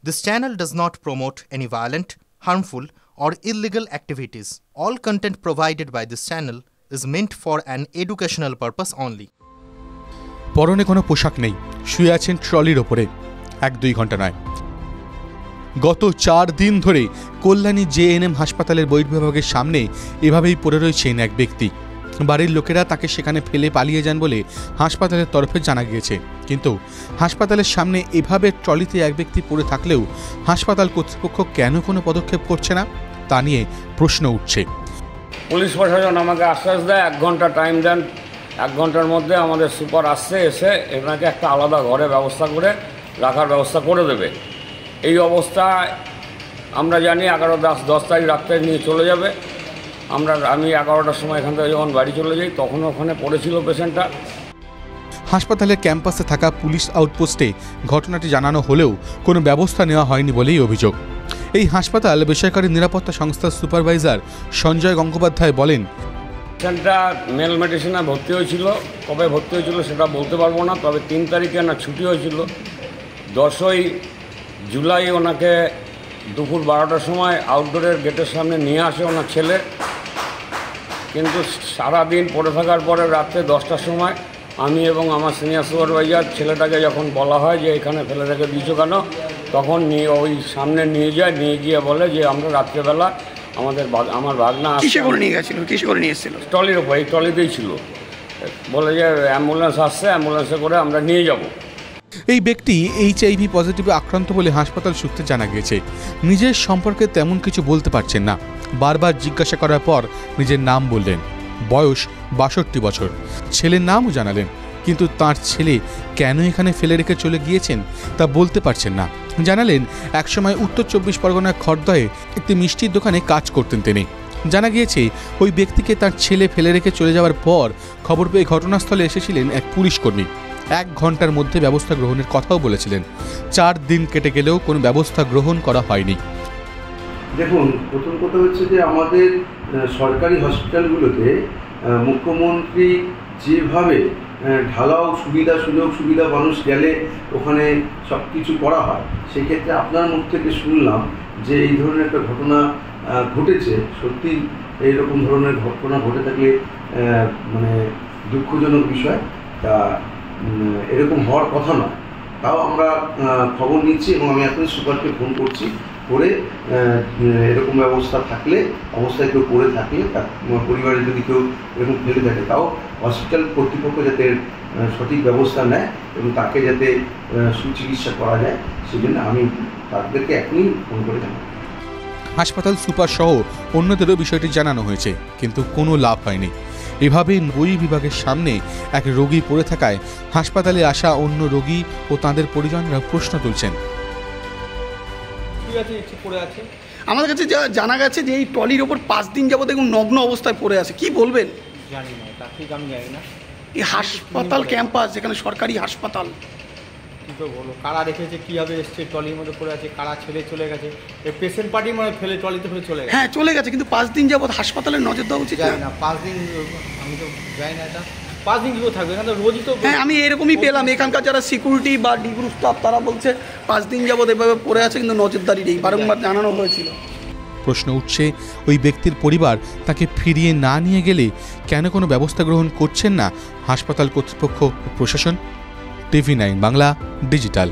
This channel does not promote any violent, harmful, or illegal activities. All content provided by this channel is meant for an educational purpose only. পরনে কোনো পোশাক নেই, শুয়ে আছেন ট্রলির ওপরে। 1-2 ঘন্টা নয়, গত 4 দিন ধরে কল্যাণী জেএনএম হাসপাতালের বহির্বিভাগের সামনে এভাবেই পড়ে রয়েছেন এক ব্যক্তি। বাড়ির লোকেরা তাকে সেখানে ফেলে পালিয়ে যান বলে হাসপাতালের তরফে জানা গিয়েছে। কিন্তু হাসপাতালের সামনে এভাবে ট্রলিতে এক ব্যক্তি পড়ে থাকলেও হাসপাতাল কর্তৃপক্ষ কেন কোনো পদক্ষেপ করছে না তা নিয়ে প্রশ্ন উঠছে। পুলিশ প্রশাসন আমাকে আশ্বাস দেয় 1 ঘন্টা টাইম দেন, 1 ঘন্টার মধ্যে আমাদের সুপার আসছে, এসে এনাকে একটা আলাদা ঘরে ব্যবস্থা করে রাখার ব্যবস্থা করে দেবে। এই অবস্থায় আমরা জানি 11-10 তারিখ রাত্রে নিয়ে চলে যাবে। আমি 11টার সময় এখান থেকে যখন বাড়ি চলে যাই তখন ওখানে পড়েছিল পেশেন্টটা। হাসপাতালের ক্যাম্পাসে থাকা পুলিশ আউটপোস্টে ঘটনাটি জানানো হলেও কোনো ব্যবস্থা নেওয়া হয়নি বলেই অভিযোগ। এই হাসপাতাল বেসরকারি নিরাপত্তা সংস্থার সুপারভাইজার সঞ্জয় গঙ্গোপাধ্যায় বলেন, পেশেন্টটা মেল মেডিসিনে ভর্তি হয়েছিল, কবে ভর্তি হয়েছিল সেটা বলতে পারবো না, তবে 3 তারিখে না ছুটি হয়েছিল। 10ই জুলাই ওনাকে দুপুর 12টার সময় আউটডোরের গেটের সামনে নিয়ে আসে ওনার ছেলে। কিন্তু সারাদিন পড়ে থাকার পরে রাত্রে 10টার সময় আমি এবং আমার সিনিয়র সুপারভাইজার ছেলেটাকে যখন বলা হয় যে এখানে ফেলে রেখে দিয়েছো কেন, তখন ওই সামনে নিয়ে গিয়ে বলে যে আমরা রাত্রেবেলা আমার ভাগনা কিসে করে নিয়ে গেছিল, কিসে করে নিয়ে এসেছিল? ট্রলির ওপর, এই ট্রলিতেই ছিল। বলে যে অ্যাম্বুলেন্স আসছে, অ্যাম্বুলেন্সে করে আমরা নিয়ে যাব। এই ব্যক্তি HIV পজিটিভে আক্রান্ত বলে হাসপাতাল সূত্রে জানা গিয়েছে। নিজের সম্পর্কে তেমন কিছু বলতে পারছেন না। বারবার জিজ্ঞাসা করার পর নিজের নাম বললেন। বয়স 62 বছর। ছেলের নামও জানালেন, কিন্তু তার ছেলে কেন এখানে ফেলে রেখে চলে গিয়েছেন তা বলতে পারছেন না। জানালেন একসময় উত্তর 24 পরগনার খড়দহে একটি মিষ্টির দোকানে কাজ করতেন তিনি। জানা গিয়েছে ওই ব্যক্তিকে তার ছেলে ফেলে রেখে চলে যাওয়ার পর খবর পেয়ে ঘটনাস্থলে এসেছিলেন এক পুলিশ কর্মী। 1 ঘন্টার মধ্যে ব্যবস্থা গ্রহণের কথাও বলেছিলেন। 4 দিন কেটে গেলেও কোনো ব্যবস্থা গ্রহণ করা হয়নি। দেখুন, প্রথম কথা হচ্ছে যে আমাদের সরকারি হসপিটালগুলোতে মুখ্যমন্ত্রী যেভাবে ঢালাও সুযোগ সুবিধা মানুষ গেলে ওখানে সব কিছু করা হয়, সেক্ষেত্রে আপনার মুখ থেকে শুনলাম যে এই ধরনের একটা ঘটনা ঘটেছে। সত্যি এইরকম ধরনের ঘটনা ঘটে থাকলে মানে দুঃখজনক বিষয়। তা এরকম হওয়ার কথা নয়। তাও আমরা খবর নিচ্ছি এবং আমি এখন সুপারকে ফোন করছি, করে এরকম ব্যবস্থা থাকলে, অবস্থায় কেউ পড়ে থাকলে, তার পরিবারের যদি কেউ এরকম ফেলে থাকে, তাও হসপিটাল কর্তৃপক্ষ যাতে সঠিক ব্যবস্থা নেয় এবং তাকে যাতে সুচিকিৎসা করা যায়, সেজন্য আমি তাদেরকে এখনই ফোন করে জানাই। হাসপাতাল সুপার সহ অন্যদেরও বিষয়টি জানানো হয়েছে, কিন্তু কোনো লাভ হয়নি। এভাবে বহির্বিভাগের সামনে এক রোগী পড়ে থাকায় হাসপাতালে আসা অন্য রোগী ও তাঁদের পরিজনরা প্রশ্ন তুলছেন। আমাদের কাছে জানা গেছে যে এই ট্রলির ওপর 5 দিন যাবত দেখুন নগ্ন অবস্থায় পড়ে আছে। কি বলবেন? জানি না, তা ঠিক আমি জানি না। এই হাসপাতাল ক্যাম্পাস, যেখানে সরকারি হাসপাতাল, কী তো বলো, কারা রেখেছে, কীভাবে এসছে, ট্রলির মধ্যে পড়ে আছে, কারা ছেলে চলে গেছে, এই পেশেন্ট পার্টি মানে ফেলে ট্রলিতে ফেলে চলে গেছে। হ্যাঁ চলে গেছে, কিন্তু 5 দিন যাবত হাসপাতালের নজর দেওয়া উচিত। জানি না 5 দিন, আমি তো যাই না, এটা 5 দিন কীভাবে থাকবে? এখানে তো রোজই তো। হ্যাঁ আমি এরকমই পেলাম, এখানকার যারা সিকিউরিটি বা ডিগ্রু স্টাফ তারা বলছে 5 দিন যাবত এভাবে পড়ে আছে, কিন্তু নজরদারি নেই, বারংবার জানানো হয়েছিল। প্রশ্ন উঠছে, ওই ব্যক্তির পরিবার তাকে ফিরিয়ে না নিয়ে গেলে কেন কোনো ব্যবস্থা গ্রহণ করছেন না হাসপাতাল কর্তৃপক্ষ ও প্রশাসন? TV9 Bangla digital.